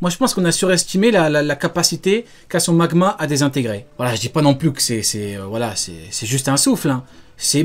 Moi, je pense qu'on a surestimé la capacité qu'a son magma à désintégrer. Voilà, je dis pas non plus que c'est juste un souffle, hein.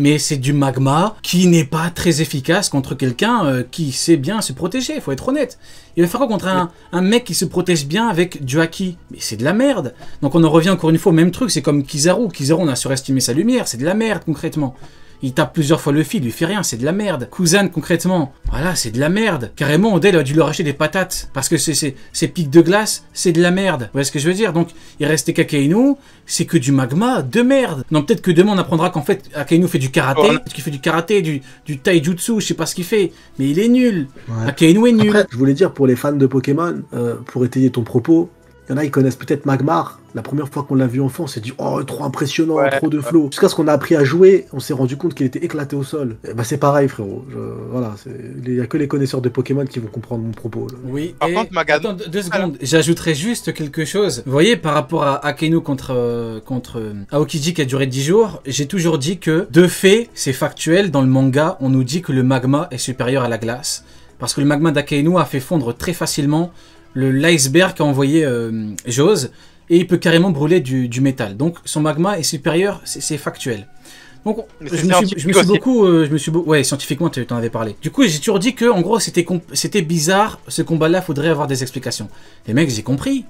Mais c'est du magma qui n'est pas très efficace contre quelqu'un qui sait bien se protéger, faut être honnête. Il va faire quoi contre un mec qui se protège bien avec du haki? Mais c'est de la merde. Donc on en revient encore une fois au même truc, c'est comme Kizaru. Kizaru, on a surestimé sa lumière, c'est de la merde concrètement. Il tape plusieurs fois le fil, il lui fait rien, c'est de la merde. Kuzan, concrètement, voilà, c'est de la merde. Carrément, Odell a dû leur acheter des patates, parce que ces pics de glace, c'est de la merde. Vous voyez ce que je veux dire? Donc, il restait qu'Akainu, c'est que du magma de merde. Non, peut-être que demain, on apprendra qu'en fait, Akainu fait du karaté, parce qu'il fait du karaté, du taijutsu, je sais pas ce qu'il fait, mais il est nul. Ouais. Akainu est nul. Après, je voulais dire, pour les fans de Pokémon, pour étayer ton propos, il y en a, ils connaissent peut-être Magmar. La première fois qu'on l'a vu enfant, on s'est dit « Oh, trop impressionnant, trop de flow ». Jusqu'à ce qu'on a appris à jouer, on s'est rendu compte qu'il était éclaté au sol. Et bah c'est pareil, frérot. Voilà, il n'y a que les connaisseurs de Pokémon qui vont comprendre mon propos. Là. Oui, par contre, attends, 2 secondes. J'ajouterais juste quelque chose. Vous voyez, par rapport à Akainu contre Aokiji qui a duré 10 jours, j'ai toujours dit que, de fait, c'est factuel, dans le manga, on nous dit que le magma est supérieur à la glace. Parce que le magma d'Akainu a fait fondre très facilement l'iceberg qu'a envoyé Jose, et il peut carrément brûler du métal. Donc son magma est supérieur, c'est factuel. Donc ouais, scientifiquement tu en avais parlé. Du coup j'ai toujours dit que en gros c'était bizarre, ce combat-là faudrait avoir des explications. Les mecs, j'ai compris,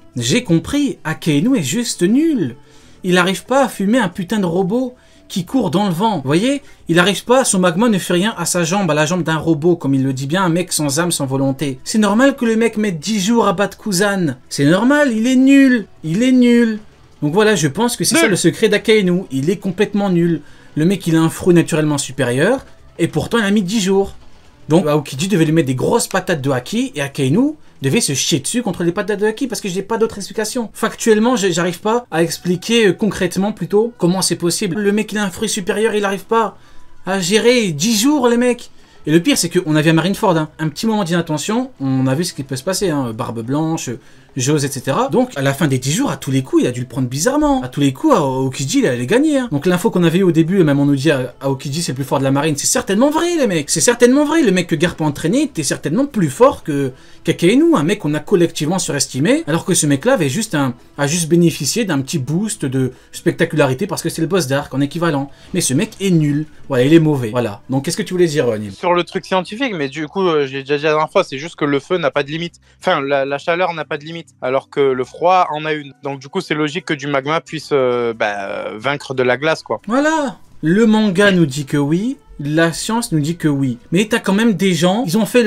Akainu est juste nul. Il n'arrive pas à fumer un putain de robot qui court dans le vent. Vous voyez, il n'arrive pas, son magma ne fait rien à sa jambe, à la jambe d'un robot, comme il le dit bien, un mec sans âme, sans volonté. C'est normal que le mec mette 10 jours à battre Kuzan. C'est normal, il est nul. Il est nul. Donc voilà, je pense que c'est ça le secret d'Akainu. Il est complètement nul. Le mec, il a un fruit naturellement supérieur, et pourtant il a mis 10 jours. Donc Aokiji devait lui mettre des grosses patates de haki, et Akainu devait se chier dessus contre les patates de haki parce que j'ai pas d'autre explication. Factuellement, j'arrive pas à expliquer concrètement plutôt comment c'est possible. Le mec il a un fruit supérieur, il arrive pas à gérer 10 jours les mecs. Et le pire c'est qu'on a vu à Marineford, hein, un petit moment d'inattention, on a vu ce qui peut se passer, hein, Barbe Blanche, Jose, etc. Donc à la fin des 10 jours, à tous les coups, il a dû le prendre bizarrement. À tous les coups, Aokiji, il allait gagner. Hein. Donc l'info qu'on avait eu au début, même on nous dit Aokiji c'est le plus fort de la marine, c'est certainement vrai les mecs. C'est certainement vrai. Le mec que Garp a entraîné était certainement plus fort qu'Akainu, un mec qu'on a collectivement surestimé, alors que ce mec-là a juste bénéficié d'un petit boost de spectacularité parce que c'est le boss d'arc en équivalent. Mais ce mec est nul. Voilà, il est mauvais. Voilà. Donc qu'est-ce que tu voulais dire, Nil? Sur le truc scientifique, mais du coup, j'ai déjà dit la dernière fois, c'est juste que le feu n'a pas de limite. Enfin, la chaleur n'a pas de limite, alors que le froid en a une. Donc du coup, c'est logique que du magma puisse vaincre de la glace, quoi. Voilà. Le manga nous dit que oui. La science nous dit que oui. Mais t'as quand même des gens, ils ont fait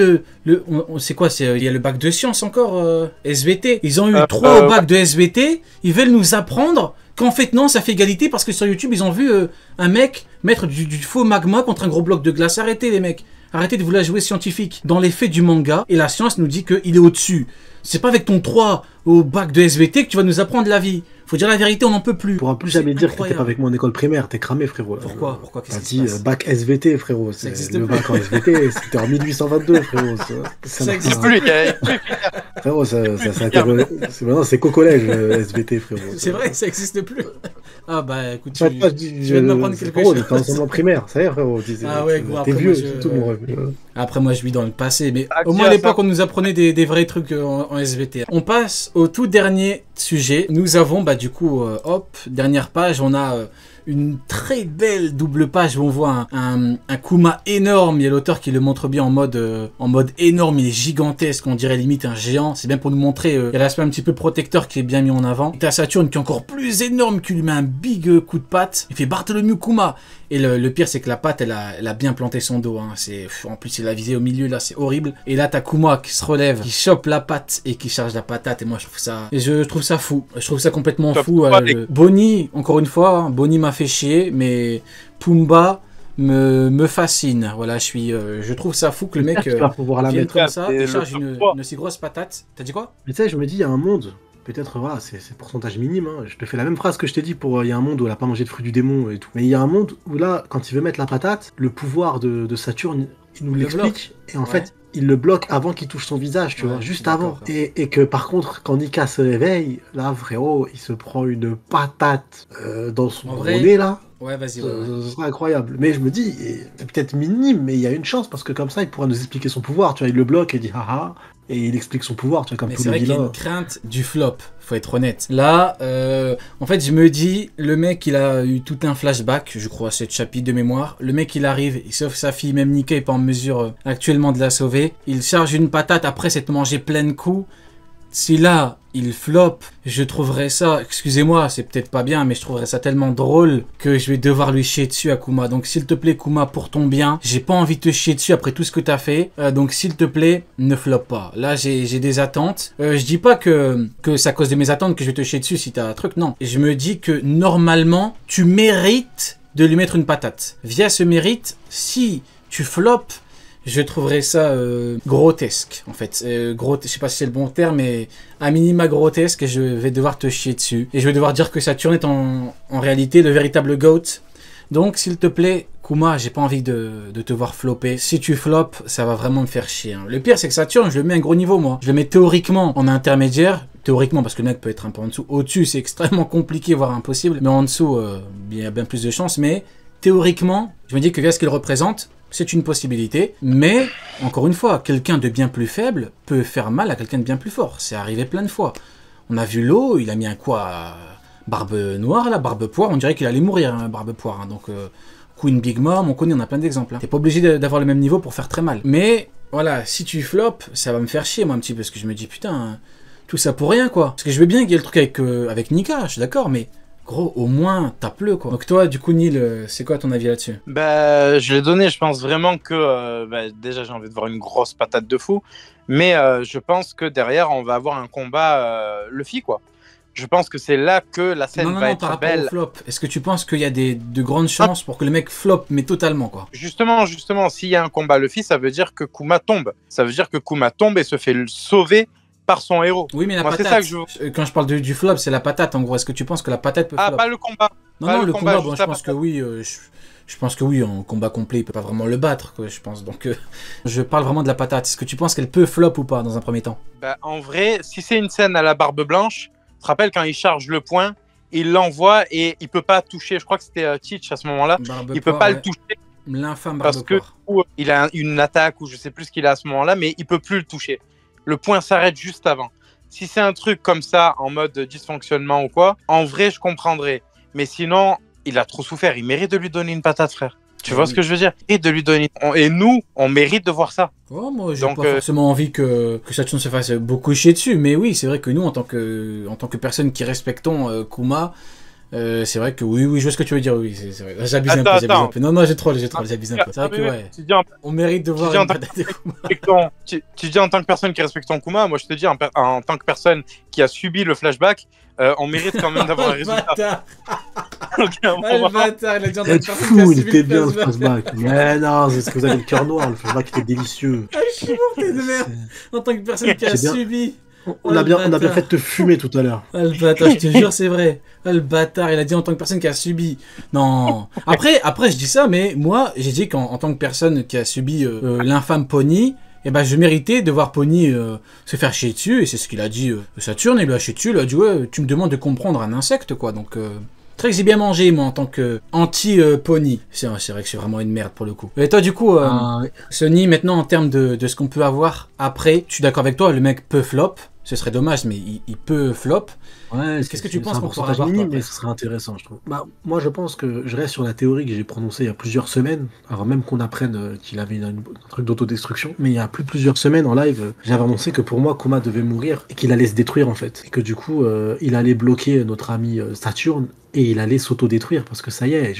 c'est quoi, il y a le bac de science encore, SVT. Ils ont eu 3 au bac de SVT, ils veulent nous apprendre qu'en fait non, ça fait égalité parce que sur YouTube, ils ont vu un mec mettre du faux magma contre un gros bloc de glace. Arrêtez les mecs, arrêtez de vouloir jouer scientifique. Dans les faits du manga, et la science nous dit qu'il est au-dessus. C'est pas avec ton 3 au bac de SVT que tu vas nous apprendre la vie. Faut dire la vérité, on n'en peut plus. Tu pourras plus jamais dire que t'étais pas avec moi en école primaire, t'es cramé, frérot. Pourquoi T'as dit bac SVT, frérot. Le bac en SVT, c'était en 1822, frérot. Ça existe plus, frérot, maintenant c'est qu'au collège, SVT, frérot. C'est vrai, ça existe plus. Ah bah écoute, tu viens de m'apprendre quelque chose. T'es enseignement primaire, ça y est, frérot. Ah ouais, gros, t'es vieux, c'est tout mon rêve. Après, moi, je vis dans le passé, mais au moins à l'époque, on nous apprenait des vrais trucs en SVT. On passe au tout dernier sujet. Nous avons, du coup, hop, dernière page, on a une très belle double page où on voit un Kuma énorme. Il y a l'auteur qui le montre bien en mode énorme, il est gigantesque, on dirait limite un géant. C'est bien pour nous montrer, il y a l'aspect un petit peu protecteur qui est bien mis en avant. Et t'as Saturne qui est encore plus énorme, qui lui met un big coup de patte. Il fait Bartholomew Kuma. Et le pire, c'est que la patte, elle a bien planté son dos. Hein. En plus, il a visé au milieu, là, c'est horrible. Et là, t'as Kuma qui se relève, qui chope la patte et qui charge la patate. Et moi, je trouve ça fou. Je trouve ça complètement fou. Bonnie, encore une fois, hein, Bonnie m'a fait chier, mais Pumba me fascine. Voilà, je trouve ça fou que le mec vienne comme ça et charge une si grosse patate. T'as dit quoi? Mais tu sais, je me dis, il y a un monde... Peut-être, voilà, c'est pourcentage minime. Hein. Je te fais la même phrase que je t'ai dit pour il y a un monde où elle a pas mangé de fruits du démon et tout. Mais il y a un monde où là, quand il veut mettre la patate, le pouvoir de Saturne, il nous l'explique. Et en fait, il le bloque avant qu'il touche son visage, tu vois, juste avant. Et que par contre, quand Nika se réveille, là, frérot, il se prend une patate dans son gros nez, là. Ouais, vas-y. Ce serait incroyable. Mais je me dis, c'est peut-être minime, mais il y a une chance parce que comme ça, il pourra nous expliquer son pouvoir. Tu vois, il le bloque et dit, haha, Et il explique son pouvoir, tu vois, comme Mais tous c'est les vrai qu'il y a vilains. une crainte du flop, faut être honnête. Là, en fait, je me dis, le mec, il a eu tout un flashback, je crois, 7 chapitres de mémoire. Le mec, il arrive, il sauve sa fille, même Nika est pas en mesure actuellement de la sauver. Il charge une patate après s'être mangé plein de coups. Si là, il flop, je trouverais ça, excusez-moi, c'est peut-être pas bien, mais je trouverais ça tellement drôle que je vais devoir lui chier dessus à Kuma. Donc s'il te plaît, Kuma, pour ton bien, j'ai pas envie de te chier dessus après tout ce que t'as fait. Donc s'il te plaît, ne flop pas. Là, j'ai des attentes. Je dis pas que c'est à cause de mes attentes que je vais te chier dessus si t'as un truc, non. Je me dis que normalement, tu mérites de lui mettre une patate. Via ce mérite, si tu flops, je trouverais ça grotesque, en fait. Je sais pas si c'est le bon terme, mais à minima grotesque, et je vais devoir te chier dessus. Et je vais devoir dire que Saturne est en réalité le véritable GOAT. Donc, s'il te plaît, Kuma, j'ai pas envie de te voir flopper. Si tu flops, ça va vraiment me faire chier. Hein. Le pire, c'est que Saturne, je le mets à un gros niveau, moi. Je le mets théoriquement en intermédiaire. Théoriquement, parce que le mec peut être un peu en dessous. Au-dessus, c'est extrêmement compliqué, voire impossible. Mais en dessous, il y a bien plus de chances. Mais théoriquement, je me dis que via ce qu'il représente, c'est une possibilité, mais encore une fois, quelqu'un de bien plus faible peut faire mal à quelqu'un de bien plus fort. C'est arrivé plein de fois. On a vu l'eau, il a mis un quoi, barbe noire là, barbe poire, on dirait qu'il allait mourir, hein, barbe poire. Hein. Donc Queen Big Mom, on connaît, on a plein d'exemples. Hein. T'es pas obligé d'avoir le même niveau pour faire très mal. Mais voilà, si tu flops, ça va me faire chier moi un petit peu, parce que je me dis putain, hein, tout ça pour rien quoi. Parce que je veux bien qu'il y ait le truc avec Nika, je suis d'accord, mais gros, au moins, tape-le, quoi. Donc toi, du coup, Neil, c'est quoi ton avis là-dessus? Bah, je l'ai donné, je pense vraiment que... déjà, j'ai envie de voir une grosse patate de fou, mais je pense que derrière, on va avoir un combat Luffy, quoi. Je pense que c'est là que la scène va être par rapport belle. au flop, est-ce que tu penses qu'il y a de grandes chances pour que le mec flop, mais totalement, quoi? Justement, s'il y a un combat Luffy, ça veut dire que Kuma tombe. Ça veut dire que Kuma tombe et se fait sauver par son héros. Oui, mais la Moi, c'est patate, ça que quand je parle du flop, c'est la patate, en gros. Est-ce que tu penses que la patate peut flop? Ah, pas le combat. Non, pas non, le combat, bon, juste je la pense que patate. oui. Je pense que oui, en combat complet, il peut pas vraiment le battre, quoi, je pense. Donc, je parle vraiment de la patate. Est-ce que tu penses qu'elle peut flop ou pas, dans un premier temps? Bah, en vrai, si c'est une scène à la Barbe Blanche, tu te rappelles quand il charge le poing, il l'envoie et il peut pas toucher. Je crois que c'était Teach à ce moment-là. Barbe Il peut poire, pas ouais. le toucher L'infâme parce barbe que poire. il a une attaque ou je sais plus ce qu'il a à ce moment-là, mais il peut plus le toucher. Le point s'arrête juste avant. Si c'est un truc comme ça, en mode dysfonctionnement ou quoi, en vrai, je comprendrais. Mais sinon, il a trop souffert. Il mérite de lui donner une patate, frère. Tu vois ce que je veux dire? Et de lui donner. Et nous, on mérite de voir ça. Oh, moi, j'ai Donc, pas forcément envie que Saturne se fasse beaucoup chier dessus, mais oui, c'est vrai que nous, en tant que personnes qui respectons Kuma, c'est vrai que oui, je vois ce que tu veux dire, oui, c'est vrai. J'abuse un peu, j'abuse un peu. Non, j'ai trop, j'abuse un peu. C'est vrai que ouais, on mérite de voir une patate de Kuma. Tu dis en tant que personne qui respecte ton Kuma, moi je te dis en tant que personne qui a subi le flashback, on mérite quand même d'avoir un résultat. Le bâtard, il a dit en tant que Être personne qui a fou, il subi était le bien le flashback. flashback. Mais non, c'est parce que vous avez le cœur noir, le flashback était délicieux. Ah, je suis mort, t'es de merde. En tant que personne qui a C'est bien. subi. On a bien fait de te fumer tout à l'heure. Ah, le bâtard, je te jure, c'est vrai. Ah, le bâtard, il a dit en tant que personne qui a subi. Non. Après, je dis ça, mais moi, j'ai dit qu'en tant que personne qui a subi l'infâme Pony, eh ben, je méritais de voir Pony se faire chier dessus, et c'est ce qu'il a dit. Saturne, il lui a chié dessus, il a dit, ouais, tu me demandes de comprendre un insecte, quoi. Donc, très que j'ai bien mangé, moi, en tant que anti-Pony. C'est vrai que c'est vraiment une merde, pour le coup. Et toi, du coup, Ouais. Sony, maintenant, en termes de ce qu'on peut avoir après, je suis d'accord avec toi, le mec peut flop. Ce serait dommage, mais il peut flop. Ouais, Qu'est-ce que tu penses c'est un qu'on pourra pourcentage avoir, minime, toi, mais après ce serait intéressant, je trouve. Bah, moi, je pense que je reste sur la théorie que j'ai prononcée il y a plusieurs semaines, avant même qu'on apprenne qu'il avait un truc d'autodestruction. Mais il y a plusieurs semaines en live, j'avais annoncé que pour moi, Kuma devait mourir et qu'il allait se détruire en fait. Et que du coup, il allait bloquer notre ami Saturne et il allait s'autodétruire parce que ça y est,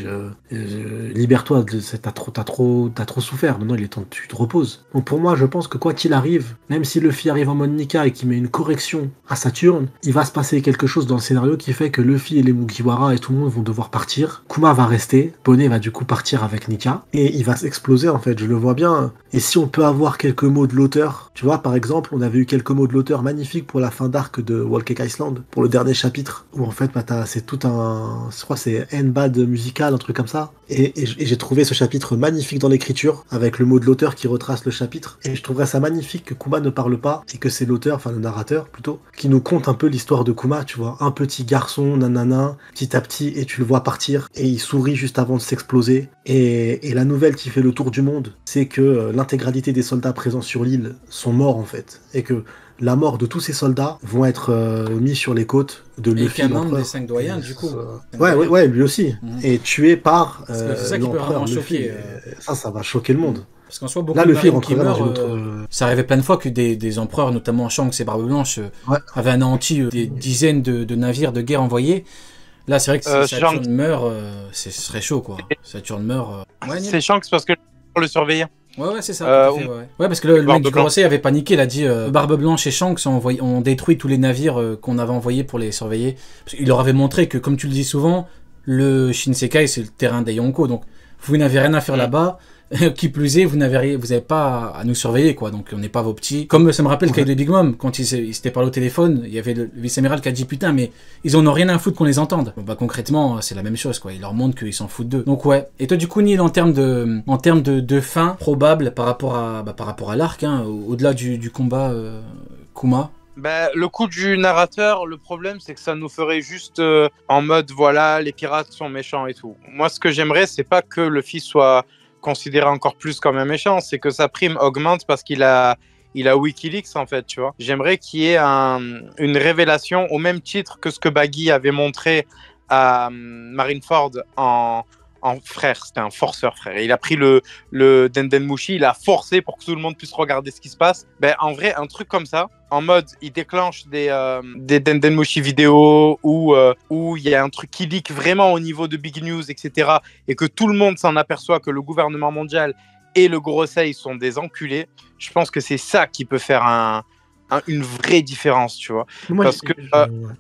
libère-toi, t'as trop souffert. Maintenant, il est temps que tu te reposes. Donc pour moi, je pense que quoi qu'il arrive, même si Luffy arrive en mode Nika et qu'il met une correction à Saturne, il va se passer quelque chose dans le scénario qui fait que Luffy et les Mugiwara et tout le monde vont devoir partir. Kuma va rester, Poney va du coup partir avec Nika et il va s'exploser en fait, je le vois bien. Et si on peut avoir quelques mots de l'auteur, tu vois, par exemple, on avait eu quelques mots de l'auteur magnifiques pour la fin d'arc de Whole Cake Island, pour le dernier chapitre, où en fait, bah, c'est tout un je crois que c'est N-Bad musical, un truc comme ça. Et j'ai trouvé ce chapitre magnifique dans l'écriture, avec le mot de l'auteur qui retrace le chapitre. Et je trouverais ça magnifique que Kuma ne parle pas, et que c'est l'auteur, enfin le narrateur plutôt, qui nous conte un peu l'histoire de Kuma, tu vois. Un petit garçon, nanana, petit à petit, et tu le vois partir, et il sourit juste avant de s'exploser. Et la nouvelle qui fait le tour du monde, c'est que l'intégralité des soldats présents sur l'île sont morts en fait. Et que la mort de tous ces soldats vont être mis sur les côtes de Luffy. Et Canon des 5 doyens, du coup. Ouais, lui aussi. Et tué par c'est ça qui peut vraiment choquer. Ça va choquer le monde. Parce qu'en soi, beaucoup là, de Luffy marines qui meurent, autre... ça arrivait plein de fois que des empereurs, notamment Shanks et Barbe Blanche, avaient anéanti des dizaines de navires de guerre envoyés. Là, c'est vrai que si Saturne meurt, ce serait chaud, quoi. Saturne meurt... c'est Shanks parce que pour le surveiller. Ouais, c'est ça. Ouais, parce que le mec du Gorosei avait paniqué, il a dit Barbe Blanche et Shanks ont détruit tous les navires qu'on avait envoyés pour les surveiller. Il leur avait montré que, comme tu le dis souvent, le Shinsekai, c'est le terrain des Yonko, donc vous n'avez rien à faire là-bas. Qui plus est, vous n'avez pas à nous surveiller, quoi. Donc on n'est pas vos petits. Comme ça me rappelle Kaido et Big Mom, quand ils s'étaient parlé au téléphone, il y avait le vice-amiral qui a dit putain, mais ils en ont rien à foutre qu'on les entende. Bon, bah concrètement, c'est la même chose, quoi. Ils leur montrent qu'ils s'en foutent d'eux. Donc ouais. Et toi, du coup, Neil, en termes de fin probable par rapport à l'arc, hein, au-delà du combat Kuma. Bah, le coup du narrateur, le problème, c'est que ça nous ferait juste en mode voilà, les pirates sont méchants et tout. Moi, ce que j'aimerais, c'est pas que le fils soit considéré encore plus comme un méchant, c'est que sa prime augmente parce qu'il a Wikileaks en fait, tu vois. J'aimerais qu'il y ait une révélation au même titre que ce que Baggy avait montré à Marineford en frère, c'était un forceur frère. Et il a pris le Dendenmushi, il a forcé pour que tout le monde puisse regarder ce qui se passe. Ben en vrai, un truc comme ça, en mode il déclenche des Dendenmushi vidéo où il y a un truc qui leak vraiment au niveau de Big News, etc. Et que tout le monde s'en aperçoit que le gouvernement mondial et le Gorosei sont des enculés. Je pense que c'est ça qui peut faire une vraie différence, tu vois.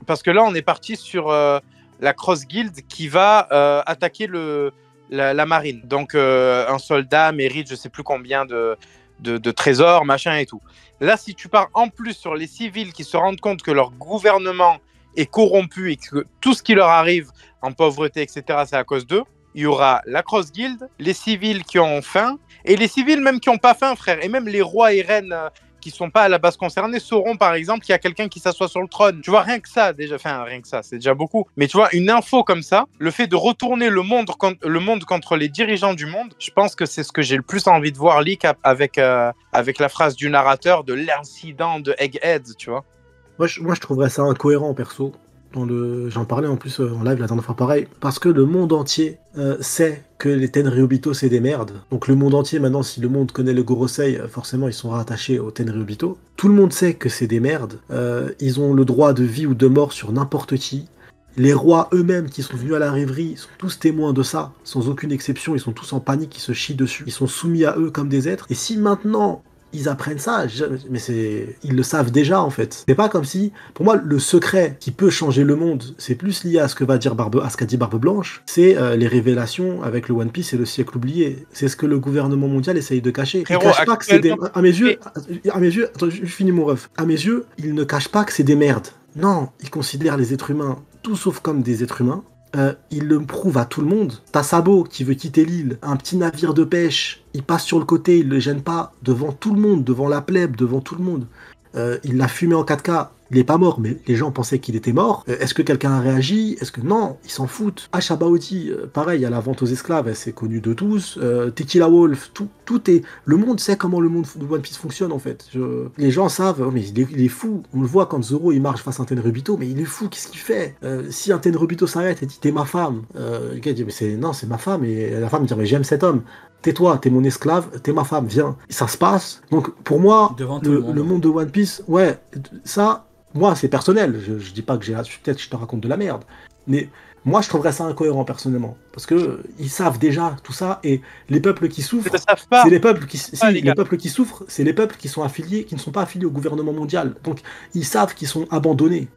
Parce que là, on est parti sur la Cross Guild qui va attaquer la marine. Donc, un soldat mérite je sais plus combien de trésors, machin et tout. Là, si tu pars en plus sur les civils qui se rendent compte que leur gouvernement est corrompu et que tout ce qui leur arrive en pauvreté, etc., c'est à cause d'eux, il y aura la Cross Guild, les civils qui ont faim, et les civils même qui n'ont pas faim, frère. Et même les rois et reines qui sont pas à la base concernés sauront par exemple qu'il y a quelqu'un qui s'assoit sur le trône. Tu vois, rien que ça, déjà, enfin rien que ça, c'est déjà beaucoup. Mais tu vois, une info comme ça, le fait de retourner le monde contre les dirigeants du monde, je pense que c'est ce que j'ai le plus envie de voir leak avec la phrase du narrateur de l'incident de Egghead, tu vois. Moi, je trouverais ça incohérent, perso. J'en parlais en plus en live la dernière fois, pareil, parce que le monde entier sait que les Tenryubito c'est des merdes. Donc le monde entier, maintenant, si le monde connaît le Gorosei, forcément ils sont rattachés aux Tenryubito. Tout le monde sait que c'est des merdes. Ils ont le droit de vie ou de mort sur n'importe qui. Les rois eux-mêmes qui sont venus à la rêverie sont tous témoins de ça, sans aucune exception. Ils sont tous en panique, ils se chient dessus. Ils sont soumis à eux comme des êtres. Et si maintenant ils apprennent ça, mais ils le savent déjà en fait. C'est pas comme si, pour moi, le secret qui peut changer le monde, c'est plus lié à ce qu'a dit Barbe Blanche, c'est les révélations avec le One Piece et le siècle oublié. C'est ce que le gouvernement mondial essaye de cacher. Il cache pas que c'est des... À mes yeux, attends, je finis mon ref. À mes yeux, il ne cache pas que c'est des merdes. Non, il considère les êtres humains tout sauf comme des êtres humains. Il le prouve à tout le monde. T'as Sabo qui veut quitter l'île, un petit navire de pêche, il passe sur le côté, il le gêne pas, devant tout le monde, devant la plèbe, devant tout le monde. Il l'a fumé en 4K, il est pas mort, mais les gens pensaient qu'il était mort. Est-ce que quelqu'un a réagi? Est-ce que non? Ils s'en foutent. Ashabaoti, pareil, à la vente aux esclaves, c'est connu de tous. Tequila Wolf, tout est... Le monde sait comment le monde de One Piece fonctionne, en fait. Les gens savent, oh, mais il est fou. On le voit quand Zoro, il marche face à un Tenryubito, mais il est fou, qu'est-ce qu'il fait? Si un Tenryubito s'arrête et dit, t'es ma femme, le gars dit, mais c'est ma femme, et la femme dit, mais j'aime cet homme. Tais-toi, t'es mon esclave, t'es ma femme, viens. Ça se passe. Donc, pour moi, le monde de One Piece, ouais, ça... Moi, c'est personnel, je dis pas que peut-être je te raconte de la merde, mais moi, je trouverais ça incohérent personnellement, parce que ils savent déjà tout ça, et les peuples qui souffrent, c'est les peuples qui, les peuples qui souffrent, c'est les peuples qui sont affiliés, qui ne sont pas affiliés au gouvernement mondial, donc ils savent qu'ils sont abandonnés.